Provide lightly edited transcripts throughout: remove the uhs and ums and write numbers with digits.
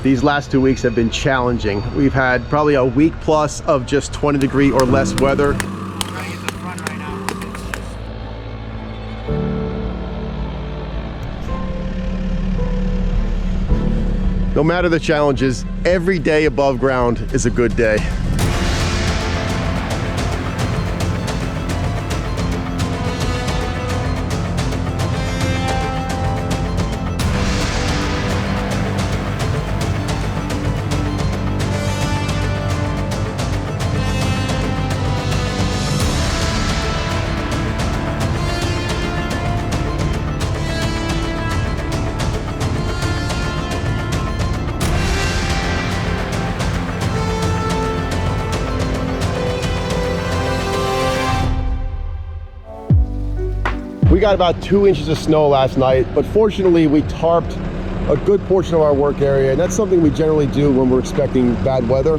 These last 2 weeks have been challenging. We've had probably a week plus of just 20-degree or less weather. No matter the challenges, every day above ground is a good day. We got about 2 inches of snow last night, but fortunately we tarped a good portion of our work area, and that's something we generally do when we're expecting bad weather.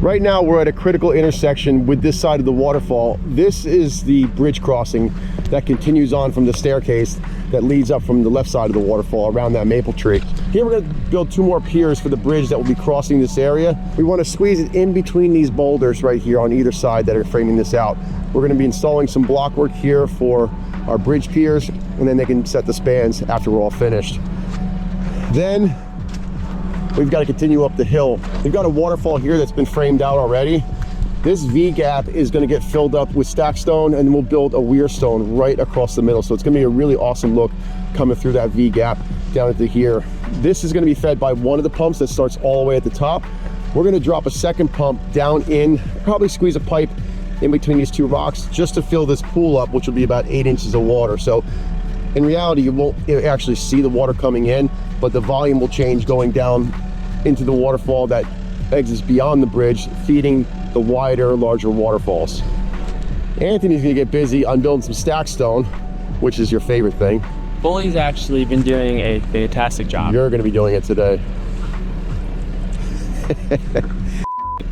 Right now we're at a critical intersection with this side of the waterfall. This is the bridge crossing that continues on from the staircase that leads up from the left side of the waterfall around that maple tree. Here we're going to build 2 more piers for the bridge that will be crossing this area. We want to squeeze it in between these boulders right here on either side that are framing this out. We're going to be installing some block work here for our bridge piers, and then they can set the spans after we're all finished. Then we've got to continue up the hill. We've got a waterfall here that's been framed out already. This V gap is going to get filled up with stack stone, and then we'll build a weir stone right across the middle. So it's going to be a really awesome look coming through that V gap down into here. This is going to be fed by one of the pumps that starts all the way at the top. We're going to drop a second pump down in, probably squeeze a pipe in between these 2 rocks just to fill this pool up, which will be about 8 inches of water. So in reality, you won't actually see the water coming in, but the volume will change going down into the waterfall that exits beyond the bridge, feeding the wider, larger waterfalls. Anthony's gonna get busy on building some stack stone, which is your favorite thing. Bully's actually been doing a fantastic job. You're gonna be doing it today.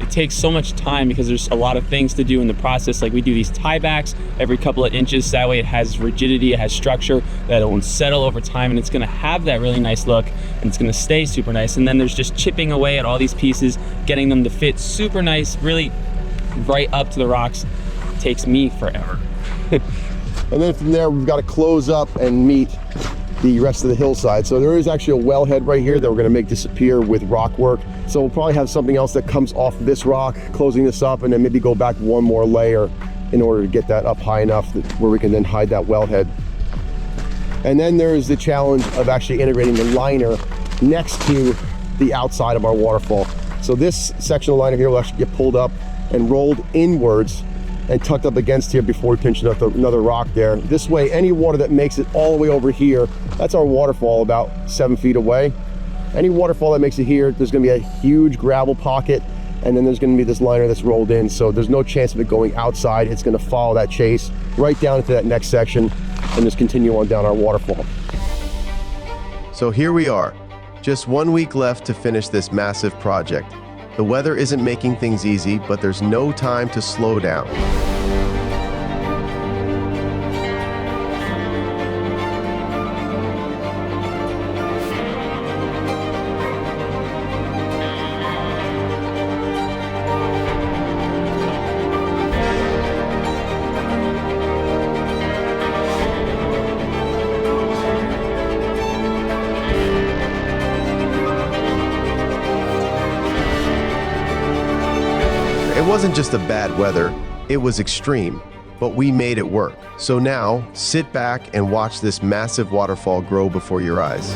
It takes so much time because there's a lot of things to do in the process. Like we do these tiebacks every couple of inches, so that way it has rigidity, it has structure, that it won't settle over time, and it's gonna have that really nice look, and it's gonna stay super nice. And then there's just chipping away at all these pieces, getting them to fit super nice, really right up to the rocks. It takes me forever. And then from there, we've got to close up and meet the rest of the hillside. So there is actually a wellhead right here that we're going to make disappear with rock work. So we'll probably have something else that comes off this rock, closing this up, and then maybe go back one more layer in order to get that up high enough where we can then hide that wellhead. And then there is the challenge of actually integrating the liner next to the outside of our waterfall. So this section of liner here will actually get pulled up and rolled inwards and tucked up against here before we pinch another rock there. This way, any water that makes it all the way over here, that's our waterfall about 7 feet away. Any waterfall that makes it here, there's gonna be a huge gravel pocket, and then there's gonna be this liner that's rolled in, so there's no chance of it going outside. It's gonna follow that chase right down into that next section and just continue on down our waterfall. So here we are, just 1 week left to finish this massive project. The weather isn't making things easy, but there's no time to slow down. It wasn't just the bad weather, it was extreme, but we made it work. So now, sit back and watch this massive waterfall grow before your eyes.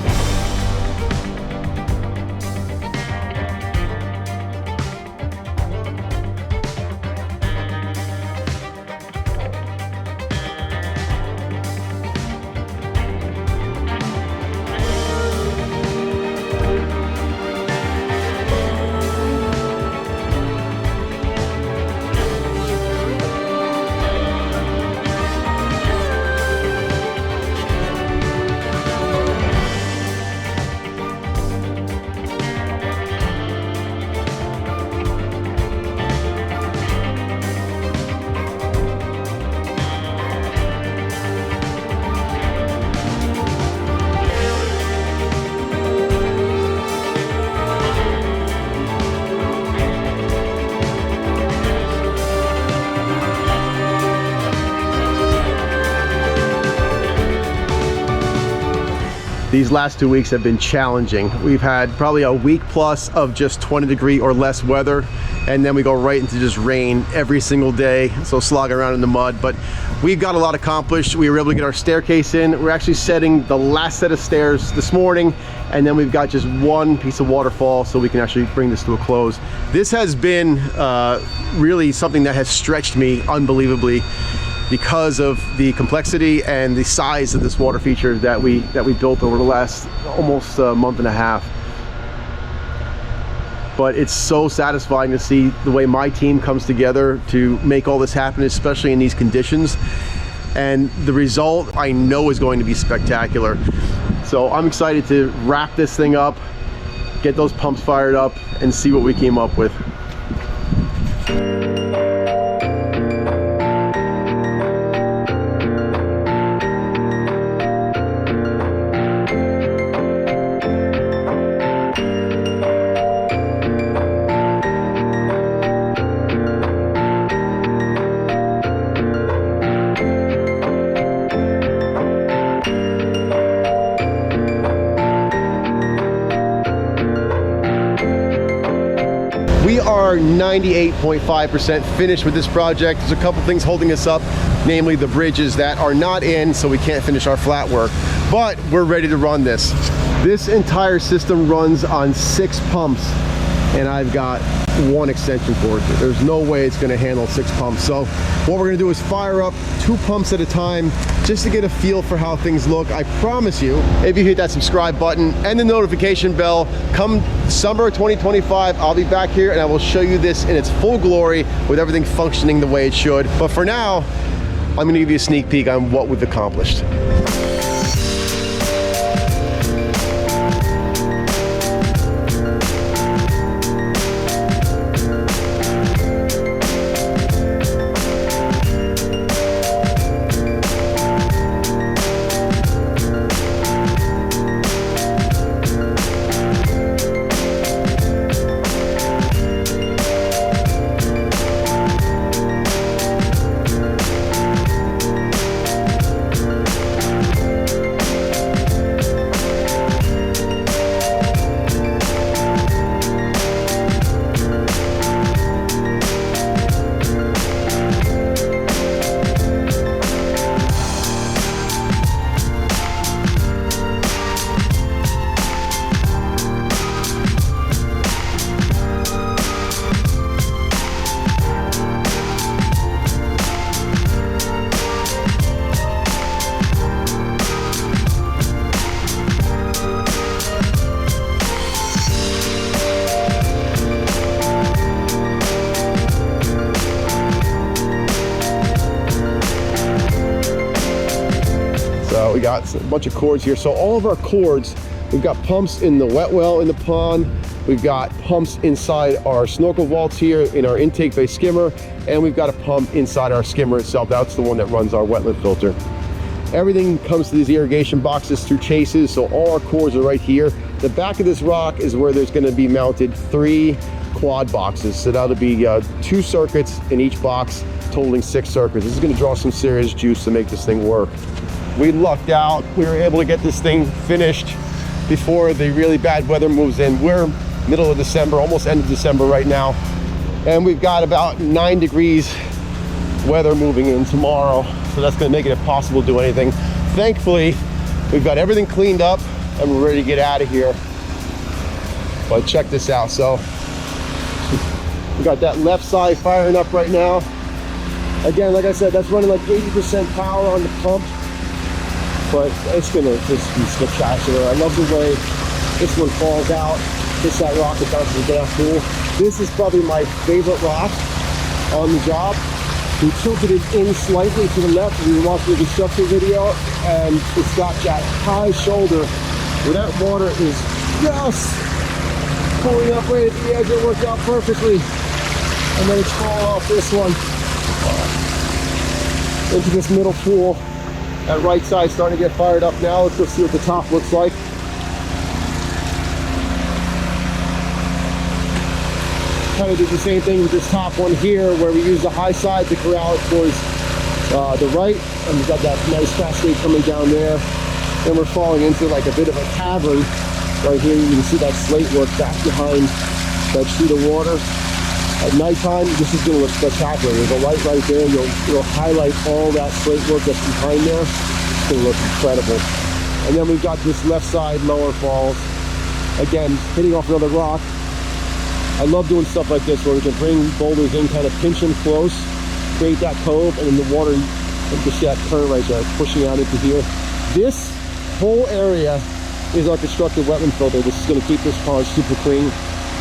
These last 2 weeks have been challenging. We've had probably a week plus of just 20-degree or less weather, and then we go right into just rain every single day, so slogging around in the mud. But we've got a lot accomplished. We were able to get our staircase in. We're actually setting the last set of stairs this morning, and then we've got just one piece of waterfall, so we can actually bring this to a close. This has been really something that has stretched me unbelievably, because of the complexity and the size of this water feature that we built over the last almost a month and a half. But it's so satisfying to see the way my team comes together to make all this happen, especially in these conditions. And the result, I know, is going to be spectacular. So I'm excited to wrap this thing up, get those pumps fired up, and see what we came up with. We are 98.5% finished with this project. There's a couple things holding us up, namely the bridges that are not in, so we can't finish our flat work. But we're ready to run this. This entire system runs on 6 pumps, and I've got 1 extension cord. There's no way it's going to handle 6 pumps. So what we're going to do is fire up 2 pumps at a time, just to get a feel for how things look. I promise you, if you hit that subscribe button and the notification bell, come summer 2025, I'll be back here and I will show you this in its full glory with everything functioning the way it should. But for now, I'm going to give you a sneak peek on what we've accomplished. We got a bunch of cords here. So all of our cords, we've got pumps in the wet well in the pond, we've got pumps inside our snorkel vaults here in our intake-based skimmer, and we've got a pump inside our skimmer itself. That's the one that runs our wetland filter. Everything comes to these irrigation boxes through chases, so all our cords are right here. The back of this rock is where there's going to be mounted 3 quad boxes, so that'll be 2 circuits in each box, totaling 6 circuits. This is going to draw some serious juice to make this thing work. We lucked out. We were able to get this thing finished before the really bad weather moves in. We're middle of December, almost end of December right now, and we've got about 9 degrees weather moving in tomorrow, so that's going to make it impossible to do anything. Thankfully, we've got everything cleaned up and we're ready to get out of here. But check this out. So we got that left side firing up right now. Again, like I said, that's running like 80% power on the pump, but it's gonna just be spectacular. I love the way this one falls out, hits that rock and bounces down pool. This is probably my favorite rock on the job. We tilted it in slightly to the left. We were watching the construction video, and it's got that high shoulder where that water is just pulling up right at the edge. It worked out perfectly. And then it's falling off this one into this middle pool. That right side starting to get fired up now. Let's go see what the top looks like. Kind of did the same thing with this top one here, where we use the high side to corral it towards the right, and we've got that nice cascade coming down there. Then we're falling into like a bit of a cavern. Right here, you can see that slate work back behind that sheet of water. At nighttime, this is going to look spectacular. There's a light right there. You'll highlight all that slate work that's behind there. It's going to look incredible. And then we've got this left side lower falls. Again, hitting off another rock. I love doing stuff like this where we can bring boulders in, kind of pinch them close, create that cove, and then the water, you can see that current right there, pushing out into here. This whole area is our constructed wetland filter. This is going to keep this pond super clean.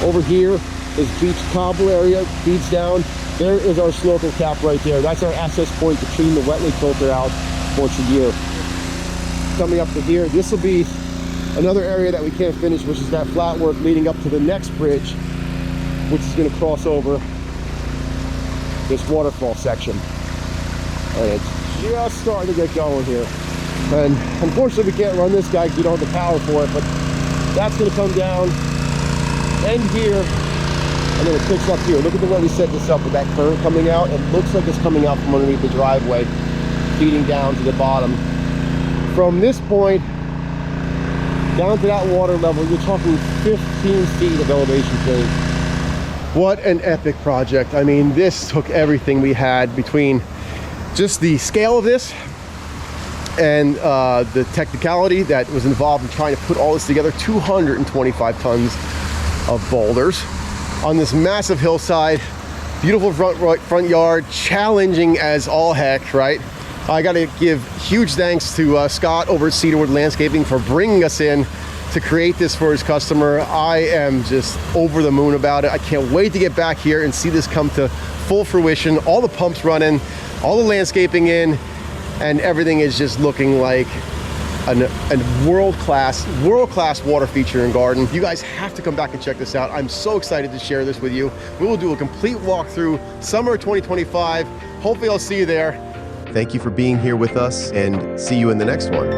Over here is beach cobble area, feeds down. There is our snorkel cap right there. That's our access point to clean the wetland filter out once a year. Coming up to here, this will be another area that we can't finish, which is that flat work leading up to the next bridge, which is going to cross over this waterfall section. And it's just starting to get going here. And unfortunately, we can't run this guy because we don't have the power for it, but that's going to come down, end here, and then it picks up here. Look at the way we set this up with that current coming out. It looks like it's coming out from underneath the driveway, feeding down to the bottom. From this point down to that water level, you're talking 15 feet of elevation change. What an epic project. I mean, this took everything we had between just the scale of this and the technicality that was involved in trying to put all this together. 225 tons of boulders on this massive hillside, beautiful front yard, challenging as all heck, right? I got to give huge thanks to Scott over at Cedarwood Landscaping for bringing us in to create this for his customer. I am just over the moon about it. I can't wait to get back here and see this come to full fruition. All the pumps running, all the landscaping in, and everything is just looking like a world-class water feature and garden. You guys have to come back and check this out. I'm so excited to share this with you. We will do a complete walkthrough summer 2025. Hopefully I'll see you there. Thank you for being here with us, and see you in the next one.